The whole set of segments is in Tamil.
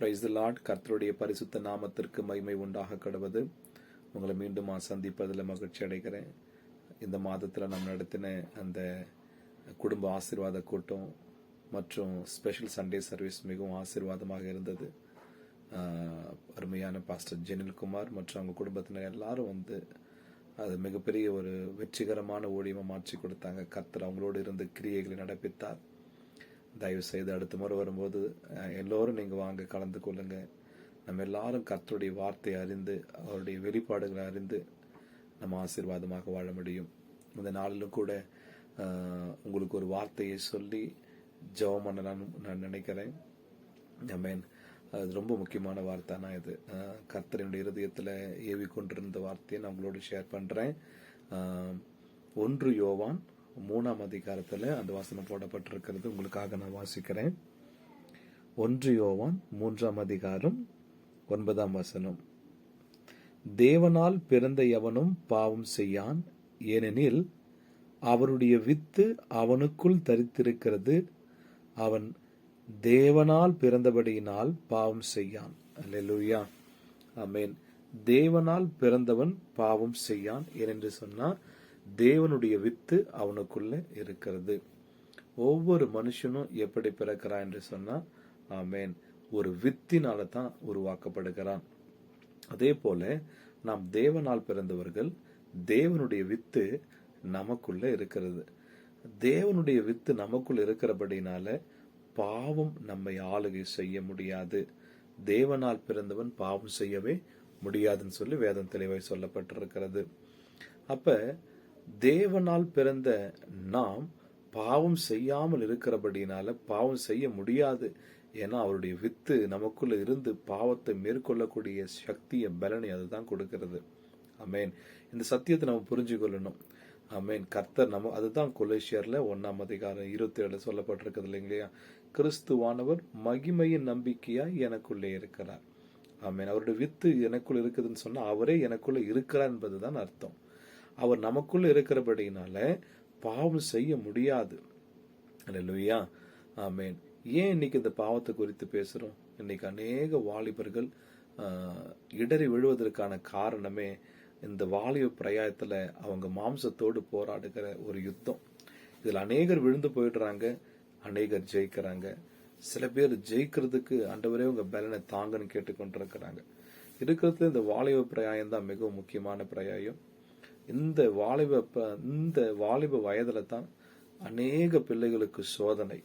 Praise the Lord. கர்த்தருடைய பரிசுத்த நாமத்திற்கு மகிமை உண்டாக கடவது. உங்களை மீண்டும் சந்திப்பதில் மகிழ்ச்சி அடைகிறேன். இந்த மாதத்தில் நாம் நடத்தின அந்த குடும்ப ஆசீர்வாத கூட்டம் மற்றும் ஸ்பெஷல் சண்டே சர்வீஸ் மிகவும் ஆசீர்வாதமாக இருந்தது. அருமையான பாஸ்டர் ஜெனில்குமார் மற்றும் அவங்க குடும்பத்தினர் எல்லாரும் அது மிகப்பெரிய ஒரு வெற்றிகரமான ஊழியமாக மாற்றி கொடுத்தாங்க. கர்த்தர் அவங்களோடு இருந்து கிரியைகளை நடப்பித்தார். தயவு செய்து அடுத்த முறை வரும்போது எல்லோரும் நீங்கள் வாங்க, கலந்து கொள்ளுங்க. நம்ம எல்லாரும் கர்த்தருடைய வார்த்தையை அறிந்து அவருடைய வெளிப்பாடுகளை அறிந்து நம்ம ஆசீர்வாதமாக வாழ முடியும். இந்த நாளிலும் கூட உங்களுக்கு ஒரு வார்த்தையை சொல்லி ஜெபம் பண்ணலாம்னு நான் நினைக்கிறேன். ஆமென். அது ரொம்ப முக்கியமான வார்த்தை. நான் இது கர்த்தருடைய இருதயத்தில் ஏவி கொண்டிருந்த வார்த்தையை நான் உங்களோட ஷேர் பண்ணுறேன். 1 யோவான் 3ஆம் அதிகாரத்தில் அந்த வசனம் போடப்பட்டிருக்கிறது. உங்களுக்காக நான் வாசிக்கிறேன். 1 யோவான் 3ஆம் அதிகாரம் 9ஆம் வசனம். தேவனால் பிறந்த எவனும் பாவம் செய்யான், ஏனெனில் அவருடைய வித்து அவனுக்குள் தரித்திருக்கிறது. அவன் தேவனால் பிறந்தபடியினால் பாவம் செய்யான். அல்லேலூயா, ஆமென். தேவனால் பிறந்தவன் பாவம் செய்யான் ஏனென்று சொன்னால் தேவனுடைய வித்து அவனுக்குள்ள இருக்கிறது. ஒவ்வொரு மனுஷனும் எப்படி பிறக்கிறான் என்று சொன்னா, ஆமென், ஒரு வித்தினால தான் உருவாக்கப்படுகிறான். அதே போல நாம் தேவனால் பிறந்தவர்கள். தேவனுடைய வித்து நமக்குள்ள இருக்கிறது. தேவனுடைய வித்து நமக்குள்ள இருக்கிறபடினால பாவம் நம்மை ஆளுகை செய்ய முடியாது. தேவனால் பிறந்தவன் பாவம் செய்யவே முடியாதுன்னு சொல்லி வேதம் தெளிவாய் சொல்லப்பட்டிருக்கிறது. அப்ப தேவனால் பிறந்த நாம் பாவம் செய்யாமல் இருக்கிறபடினால பாவம் செய்ய முடியாது. ஏன்னா அவருடைய வித்து நமக்குள்ள இருந்து பாவத்தை மேற்கொள்ளக்கூடிய சக்தியை, பலனை அதுதான் கொடுக்கிறது. ஆமென். இந்த சத்தியத்தை நம்ம புரிஞ்சு கொள்ளணும். ஆமென். கர்த்தர் அதுதான் கொலோசியர்ல 1ஆம் அதிகாரம் 27 சொல்லப்பட்டிருக்கிறது இல்லைங்களா? கிறிஸ்துவானவர் மகிமையின் நம்பிக்கையா எனக்குள்ளே இருக்கிறார். ஆமென். அவருடைய வித்து எனக்குள்ள இருக்குதுன்னு சொன்னா அவரே எனக்குள்ள இருக்கிறார் என்பதுதான் அர்த்தம். அவர் நமக்குள்ள இருக்கிறபடினால பாவம் செய்ய முடியாது. அல்லேலூயா, ஆமென். ஏன் இன்னைக்கு இந்த பாவத்தை குறித்து பேசுறோம்? இன்னைக்கு அநேக வாலிபர்கள் இடறி விழுவதற்கான காரணமே இந்த வாலிப பிரயாயத்துல அவங்க மாம்சத்தோடு போராடுகிற ஒரு யுத்தம். இதுல அநேகர் விழுந்து போயிடுறாங்க, அநேகர் ஜெயிக்கிறாங்க. சில பேர் ஜெயிக்கிறதுக்கு ஆண்டவரே உங்க பலனை தாங்கன்னு கேட்டுக்கொண்டிருக்கிறாங்க. இருக்கிறதுல இந்த வாலிப பிரயாயம் தான் மிகவும் முக்கியமான பிரயாயம். இந்த வாலிப வயதுல தான் அநேக பிள்ளைகளுக்கு சோதனை.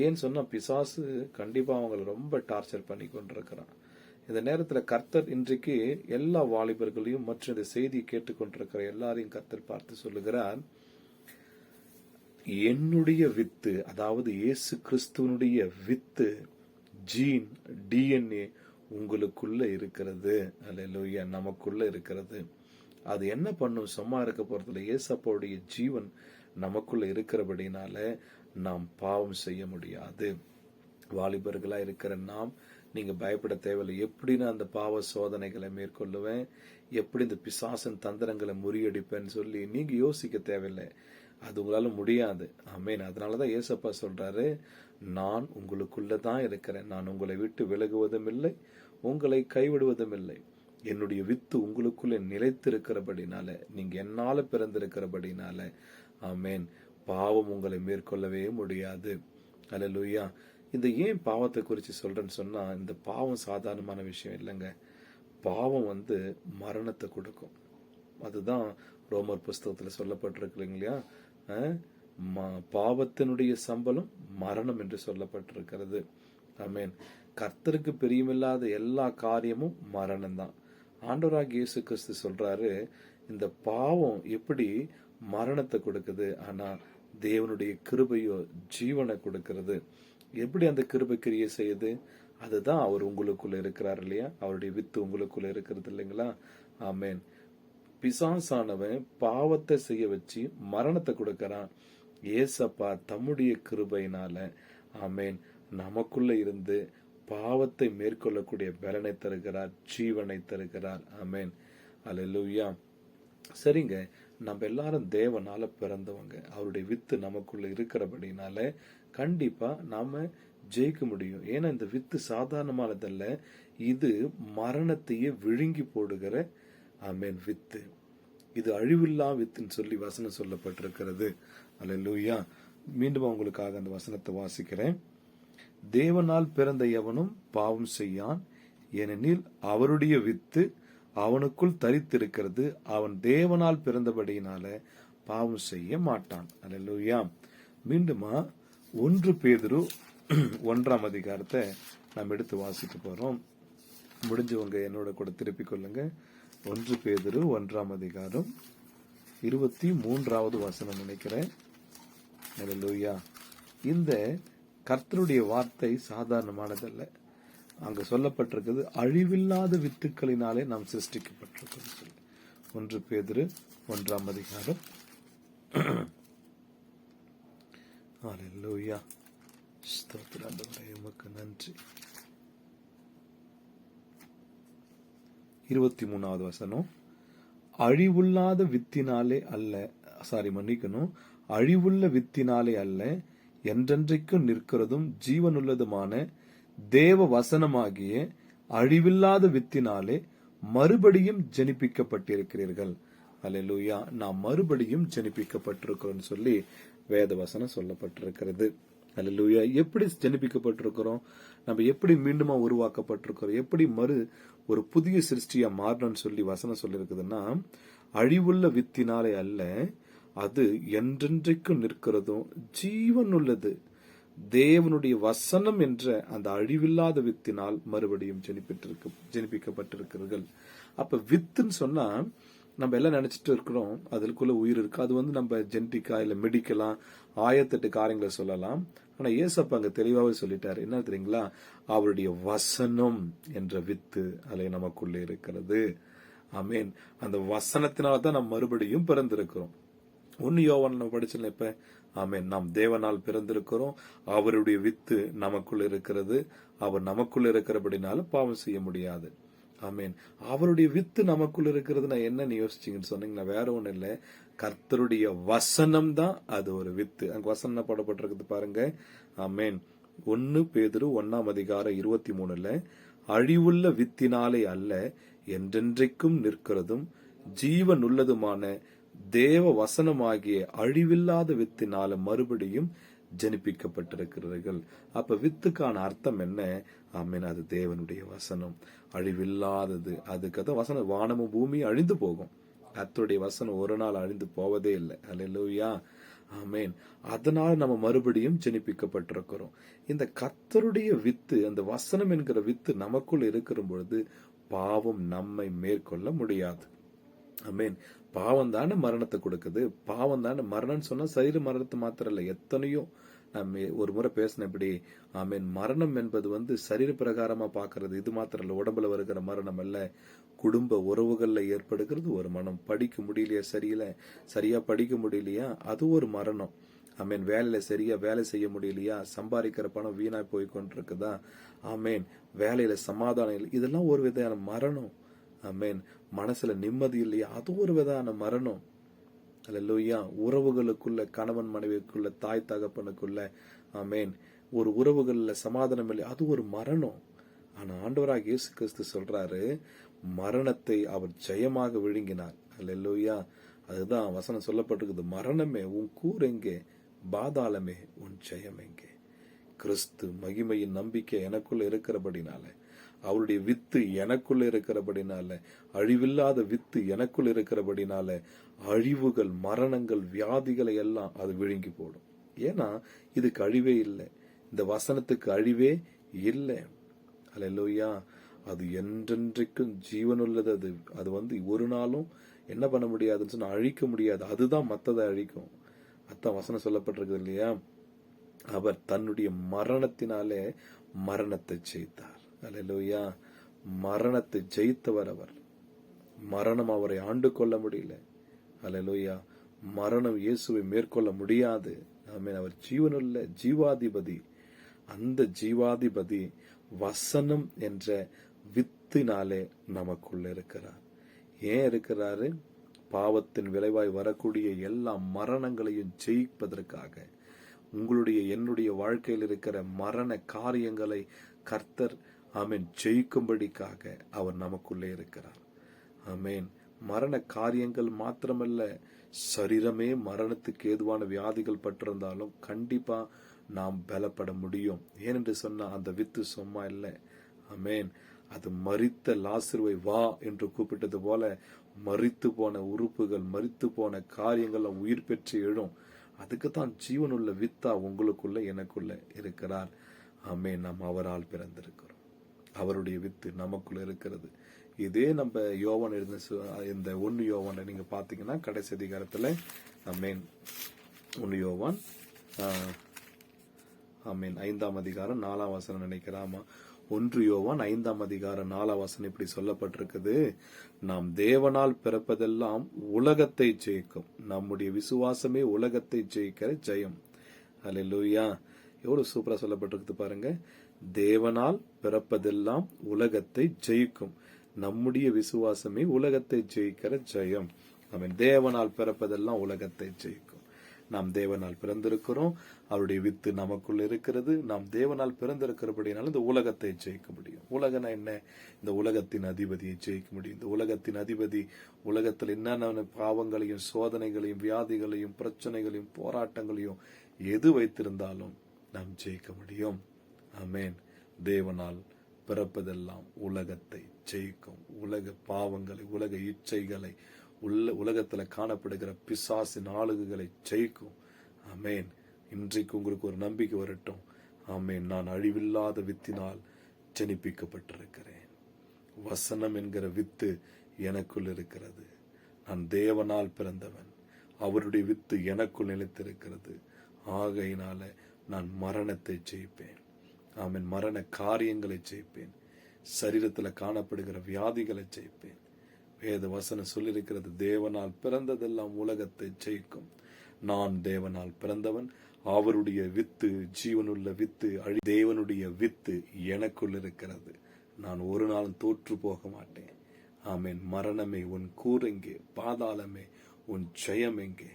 ஏன்னு சொன்னா பிசாசு கண்டிப்பா அவங்களை ரொம்ப டார்ச்சர் பண்ணி கொண்டிருக்கிறான். இந்த நேரத்துல கர்த்தர் இன்றைக்கு எல்லா வாலிபர்களையும் மற்றும் இந்த செய்தியை கேட்டுக்கொண்டிருக்கிற எல்லாரையும் கர்த்தர் பார்த்து சொல்லுகிறார், என்னுடைய வித்து, அதாவது இயேசு கிறிஸ்துவனுடைய வித்து, ஜீன், DNA உங்களுக்குள்ள இருக்கிறது. அல்லேலூயா, நமக்குள்ள இருக்கிறது. அது என்ன பண்ணும்? சும்மா இருக்க போறதுல இயேசப்பாவுடைய ஜீவன் நமக்குள்ள இருக்கிறபடினால நாம் பாவம் செய்ய முடியாது. வாலிபர்களா இருக்கிற நாம், நீங்க பயப்பட தேவையில்லை. எப்படி நான் அந்த பாவ சோதனைகளை மேற்கொள்ளுவேன், எப்படி இந்த பிசாசன் தந்திரங்களை முறியடிப்பேன்னு சொல்லி நீங்க யோசிக்க தேவையில்லை. அது உங்களால முடியாது. ஆமென். அதனாலதான் ஏசப்பா சொல்றாரு, நான் உங்களுக்குள்ளதான் இருக்கிறேன், நான் உங்களை விட்டு விலகுவதும் இல்லை, உங்களை கைவிடுவதும் இல்லை. என்னுடைய வித்து உங்களுக்குள்ளே நிலைத்திருக்கிறபடினால, நீங்க என்னால பிறந்திருக்கிறபடினால, ஆமென், பாவம் உங்களை மேற்கொள்ளவே முடியாது. அல்லேலூயா. இந்த ஏன் பாவத்தை குறித்து சொல்றேன்னு சொன்னா, இந்த பாவம் சாதாரணமான விஷயம் இல்லைங்க. பாவம் மரணத்தை கொடுக்கும். அதுதான் ரோமர் புஸ்தகத்துல சொல்லப்பட்டிருக்கு இல்லைங்களா? பாவத்தினுடைய சம்பளம் மரணம் என்று சொல்லப்பட்டிருக்கிறது. ஆமென். கர்த்தருக்கு பிரியமில்லாத எல்லா காரியமும் மரணம் தான். ஆண்டவராகிய இயேசு கிறிஸ்து சொல்றாரு, இந்த பாவம் எப்படி மரணத்தை கொடுக்குது, ஆனா தேவனுடைய கிருபையோ ஜீவனை கொடுக்கிறது. எப்படி அந்த கிருபை கிரியை செய்யுது? அதுதான் அவர் உங்களுக்குள்ள இருக்கிறார் இல்லையா? அவருடைய வித்து உங்களுக்குள்ள இருக்கிறது இல்லைங்களா? ஆமென். பிசாசானவன் பாவத்தை செய்ய வச்சு மரணத்தை கொடுக்கறான். ஏசப்பா தம்முடைய கிருபையினால, ஆமென், நமக்குள்ள இருந்து பாவத்தை மேற்கொள்ளக்கூடிய பலனை தருகிறார், ஜீவனை தருகிறார். ஆமென். அல்லேலூயா. சரிங்க, நம்ம எல்லாரும் தேவனால பிறந்தவங்க. அவருடைய வித்து நமக்குள்ள இருக்கிறபடினால கண்டிப்பா நாம ஜெயிக்க முடியும். ஏன்னா இந்த வித்து சாதாரணமானதல்ல, இது மரணத்தையே விழுங்கி போடுகிற ஆமென் வித்து. இது அழிவில்லா வித்துன்னு சொல்லி வசனம் சொல்லப்பட்டிருக்கிறது. அல்லேலூயா. மீண்டும் உங்களுக்காக அந்த வசனத்தை வாசிக்கிறேன். தேவனால் பிறந்த எவனும் பாவம் செய்யான், ஏனெனில் அவருடைய வித்து அவனுக்குள் தரித்திருக்கிறது, அவன் தேவனால் பிறந்தபடியினால பாவம் செய்ய மாட்டான். அல்லேலூயா. மீண்டுமா 1 பேதுரு 1ஆம் அதிகாரத்தை நாம் எடுத்து வாசிக்க போறோம். முடிஞ்சவங்க என்னோட கூட திருப்பிக் கொள்ளுங்க. 1 பேதுரு 1ஆம் அதிகாரம் 23வது வசனம் நினைக்கிறேன். அல்லேலூயா. இந்த கர்த்தருடைய வார்த்தை சாதாரணமானதல்ல. அங்க சொல்லப்பட்டிருக்கிறது அழிவில்லாத வித்துக்களினாலே நாம் சிருஷ்டிக்கப்பட்டிருக்கிறோம் சொல்லி. 1 பேதுரு 1ஆம் அதிகாரம். அல்லேலூயா. ஸ்தோத்திரம் ஆண்டவரே, உமக்கு நன்றி. 23வது வசனம். அழிவுள்ளாத வித்தினாலே அல்ல, அழிவுள்ள வித்தினாலே அல்ல, என்றென்றைக்கும் நிற்கிறதும் ஜீவனுள்ளதுமான தேவ வசனமாகிய அழிவில்லாத வித்தினாலே மறுபடியும் ஜெனிப்பிக்கப்பட்டிருக்கிறீர்கள். அல்லேலூயா. நாம் மறுபடியும் ஜெனிப்பிக்கப்பட்டிருக்கிறோம் சொல்லி வேத வசனம் சொல்லப்பட்டிருக்கிறது. அல்லேலூயா. எப்படி ஜெனிப்பிக்கப்பட்டிருக்கிறோம்? நம்ம எப்படி மீண்டுமா உருவாக்கப்பட்டிருக்கிறோம்? எப்படி ஒரு புதிய சிருஷ்டியா மாறணும்னு சொல்லி வசனம் சொல்லிருக்குதுன்னா, அழிவுள்ள வித்தினாலே அல்ல, அது என்றென்றைக்கும் நிற்கிறதும் ஜீவன் உள்ளது தேவனுடைய வசனம் என்ற அந்த அழிவில்லாத வித்தினால் மறுபடியும் ஜெனிப்பிக்கப்பட்டிருக்கிறீர்கள். அப்ப வித்துன்னு சொன்னா நம்ம எல்லாம் நினைச்சிட்டு இருக்கிறோம் அதுக்குள்ள உயிர் இருக்கு. அது நம்ம ஜெனட்டிக்கா இல்ல மெடிக்கலா 1008 காரியங்களை சொல்லலாம். ஆனா ஏசப்பா அங்க தெளிவாவே சொல்லிட்டாரு. என்ன தெரியுங்களா? அவருடைய வசனம் என்ற வித்து அலை நமக்குள்ளே இருக்கிறது. ஆமேன். அந்த வசனத்தினால்தான் நாம் மறுபடியும் பிறந்திருக்கிறோம். 1 யோவான் நம்ம படிச்சல இப்ப. ஆமேன். நாம் தேவனால் பிறந்திருக்கிறோம். அவருடைய வித்து நமக்குள்ள இருக்கிறது. அவர் நமக்குள்ள இருக்கிறபடினால பாவம் செய்ய முடியாது. ஆமேன். அவருடைய வித்து நமக்குள்ள இருக்கிறது. நான் என்ன யோசிச்சீங்கன்னு சொன்னீங்கன்னா வேற ஒண்ணு இல்ல, கர்த்தருடைய வசனம் தான் அது ஒரு வித்து. அங்க வசனம் போடப்பட்டிருக்குது பாருங்க. ஆமேன். 1 பேதுரு 1ஆம் அதிகாரம் 23ல அழிவுள்ள வித்தினாலே அல்ல, என்றென்றைக்கும் நிற்கிறதும் ஜீவன் உள்ளதுமான தேவ வசனமாகிய அழிவில்லாத வித்தினால மறுபடியும் ஜனிப்பிக்கப்பட்டிருக்கிறீர்கள். அப்ப வித்துக்கான அர்த்தம் என்ன? ஆமீன். அது தேவனுடைய வசனம், அழிவில்லாதது. அதுக்கு வசனம் வானமும் பூமியும் அழிந்து போகும், கர்த்தருடைய வசனம் ஒரு நாள் அழிந்து போவதே இல்லை. அல்லேலூயா. ஆமேன். அதனால நம்ம மறுபடியும் ஜனிப்பிக்கப்பட்டிருக்கிறோம். இந்த கர்த்தருடைய வித்து, அந்த வசனம் என்கிற வித்து நமக்குள் இருக்கிற பொழுது பாவம் நம்மை மேற்கொள்ள முடியாது. ஆமேன். பாவம் தானே மரணத்தை கொடுக்குது. பாவம் தானே மரணம்னு சொன்னா சரீர மரணத்தை மாத்திரம் இல்ல, எத்தனையோ நம்ம ஒரு முறை பேசின இப்படி. ஆமீன். மரணம் என்பது சரீர பிரகாரமா பாக்குறது இது மாத்திரம் இல்ல, உடம்புல வருகிற மரணம் அல்ல, குடும்ப உறவுகள்ல ஏற்படுகிறது ஒரு மரணம். படிக்க முடியலையா, சரியா படிக்க முடியலையா, அது ஒரு மரணம். ஆமேன். வேலையில சரியா வேலை செய்ய முடியலையா, சம்பாதிக்கிற பணம் வீணா போய் கொண்டிருக்குதா, ஆமேன், வேலையில சமாதானம் இல்லை, இதெல்லாம் ஒரு விதமான மரணம். ஆமேன். மனசுல நிம்மதி இல்லையா, அது ஒரு விதமான மரணம். அல்லேலூயா. உறவுகளுக்குள்ள, கணவன் மனைவிக்குள்ள, தாய் தகப்பனுக்குள்ள, ஆமேன், ஒரு உறவுகள்ல சமாதானம் இல்லை, அது ஒரு மரணம். ஆனா ஆண்டவராக இயேசு கிறிஸ்து சொல்றாரு, மரணத்தை அவர் ஜெயமாக விழுங்கினார். அல்லேலூயா. அதுதான் வசனம் சொல்லப்பட்டிருக்குது, மரணமே உன் கூர் எங்கே, பாதாளமே உன் ஜெயம் எங்கே. கிறிஸ்து மகிமையின் நம்பிக்கை எனக்குள்ள இருக்கிறபடினால, அவருடைய வித்து எனக்குள்ள இருக்கிறபடினால, அழிவில்லாத வித்து எனக்குள்ள இருக்கிறபடினால, அழிவுகள், மரணங்கள், வியாதிகளை எல்லாம் அது விழுங்கி போடும். ஏன்னா இதுக்கு அழிவே இல்லை, இந்த வசனத்துக்கு அழிவே இல்லை. அல்லேலூயா. அது என்றென்றைக்கும் ஜீவனுள்ளது. அது ஒரு நாளும் என்ன பண்ண முடியாதுன்னு சொன்னா அழிக்க முடியாது. அதுதான் மத்ததை அழிக்கும். அதான் வசனம் சொல்லப்பட்டிருக்கு இல்லையா, அவர் தன்னுடைய மரணத்தினாலே மரணத்தை ஜெயித்தார். அல்லேலூயா. மரணத்தை ஜெயித்தவர் அவர். மரணம் அவரை ஆண்டு கொள்ள முடியல. அல்லேலூயா. மரணம் இயேசுவை மேற்கொள்ள முடியாது. ஆமென். அவர் ஜீவனுள்ள ஜீவாதிபதி. அந்த ஜீவாதிபதி வசனம் என்ற வித்தினாலே நமக்குள்ள இருக்கிறார். ஏன் இருக்கிறாரு? பாவத்தின் விளைவாய் வரக்கூடிய எல்லா மரணங்களையும் ஜெயிப்பதற்காக. உங்களுடைய என்னுடைய வாழ்க்கையில் இருக்கிற மரண காரியங்களை கர்த்தர் ஆமென் ஜெயிக்கும்படிக்காக அவர் நமக்குள்ளே இருக்கிறார். ஆமென். மரண காரியங்கள் மாத்திரமல்ல, சரீரமே மரணத்துக்கு ஏதுவான வியாதிகள் பட்டிருந்தாலும் கண்டிப்பா நாம் பலப்பட முடியும். ஏனென்று சொன்னா அந்த வித்து சும்மா இல்லை. ஆமென். அது மரித்த லாசருவை வா என்று கூப்பிட்டது போல மரித்து போன உறுப்புகள், மரித்து போன காரியங்கள் உயிர் பெற்று எழும். அதுக்குத்தான் ஜீவனுள்ள வித்தா உங்களுக்குள்ள எனக்குள்ள இருக்கிறார். ஆமென். நாம் அவரால் பிறந்திருக்கிறோம். அவருடைய வித்து நமக்குள்ள இருக்கிறது. இதே நம்ம யோவான் எழுதின இந்த 1 யோவான் நீங்க பாத்தீங்கன்னா கடைசி அதிகாரத்துல ஆமென் 1 யோவான் ஆமென் 5ஆம் அதிகாரம் 4ஆம் வசனம் நினைக்கிறாமா. 1 யோவான் 5ஆம் அதிகாரம் 4ஆம் வசனம் இப்படி சொல்லப்பட்டிருக்குது, நாம் தேவனால் பிறப்பதெல்லாம் உலகத்தை ஜெயிக்கும், நம்முடைய விசுவாசமே உலகத்தை ஜெயிக்கிற ஜெயம். அல்லேலூயா. எவ்வளவு சூப்பரா சொல்லப்பட்டிருக்கு பாருங்க. தேவனால் பிறப்பதெல்லாம் உலகத்தை ஜெயிக்கும், நம்முடைய விசுவாசமே உலகத்தை ஜெயிக்கிற ஜெயம். ஆமென். தேவனால் பிறப்பதெல்லாம் உலகத்தை ஜெயிக்கும். நாம் தேவனால் பிறந்திருக்கிறோம், அவருடைய வித்து நமக்குள்ள இருக்கிறது. நாம் தேவனால் பிறந்திருக்கிறபடினால இந்த உலகத்தை ஜெயிக்க முடியும். உலகனா என்ன? இந்த உலகத்தின் அதிபதியை ஜெயிக்க முடியும். இந்த உலகத்தின் அதிபதி உலகத்தில் என்னென்ன பாவங்களையும் சோதனைகளையும் வியாதிகளையும் பிரச்சனைகளையும் போராட்டங்களையும் எது வைத்திருந்தாலும் நாம் ஜெயிக்க முடியும். ஆமென். தேவனால் பிறப்பதெல்லாம் உலகத்தை ஜெயிக்கும். உலக பாவங்களை, உலக இச்சைகளை, உலகத்துல காணப்படுகிற பிசாசின் ஆளுகைகளை ஜெயிக்கும். ஆமென். இன்றைக்கு உங்களுக்கு ஒரு நம்பிக்கை வரட்டும். ஆமென். நான் அழிவில்லாத வித்தினால் ஜனிப்பிக்கப்பட்டிருக்கிறேன். வசனம் என்கிற வித்து எனக்குள் இருக்கிறது. நான் தேவனால் பிறந்தவன், அவருடைய வித்து எனக்குள் நிலைத்திருக்கிறது. ஆகையினால நான் மரணத்தை ஜெயிப்பேன். ஆமென். மரண காரியங்களை ஜெயிப்பேன். சரீரத்துல காணப்படுகிற வியாதிகளை ஜெயிப்பேன். வேத வசனம் சொல்லியிருக்கிறது, தேவனால் பிறந்ததெல்லாம் உலகத்தை ஜெயிக்கும். நான் தேவனால் பிறந்தவன், அவருடைய வித்து ஜீவனுள்ள வித்து, தேவனுடைய வித்து எனக்குள் இருக்கிறது. நான் ஒரு நாளும் தோற்று போக மாட்டேன். ஆமென். மரணமே உன் கூரெங்கே, பாதாளமே உன் ஜெயம் எங்கே?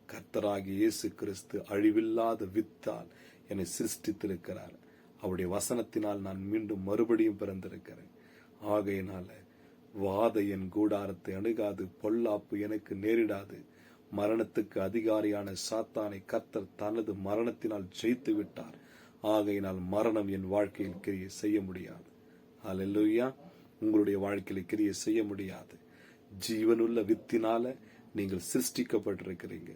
கர்த்தராகிய இயேசு கிறிஸ்து அழிவில்லாத வித்தால் என்னை சிருஷ்டித்திருக்கிறார். அவருடைய வசனத்தினால் நான் மீண்டும் மறுபடியும் பிறந்திருக்கிறேன். ஆகையினால வாத என் கூடாரத்தை அணுகாது, பொல்லாப்பு எனக்கு நேரிடாது. மரணத்துக்கு அதிகாரியான சாத்தானை கர்த்தர் தனது மரணத்தினால் ஜெயித்து விட்டார். ஆகையினால் மரணம் என் வாழ்க்கையில் கிரியை செய்ய முடியாது. அல்லேலூயா. உங்களுடைய வாழ்க்கையில் கிரியை செய்ய முடியாது. ஜீவனுள்ள வித்தினால நீங்கள் சிருஷ்டிக்கப்பட்டிருக்கிறீங்க.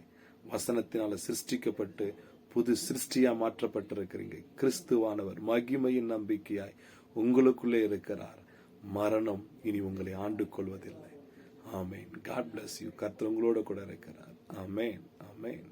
வசனத்தினால சிருஷ்டிக்கப்பட்டு புது சிருஷ்டியா மாற்றப்பட்டிருக்கிறீங்க. கிறிஸ்துவானவர் மகிமையின் நம்பிக்கையாய் உங்களுக்குள்ளே இருக்கிறார். மரணம் இனி உங்களை ஆண்டு கொள்வதில்லை. ஆமென். God bless you. கர்த்தர் உங்களோட கூட இருக்கிறார். ஆமென். ஆமென்.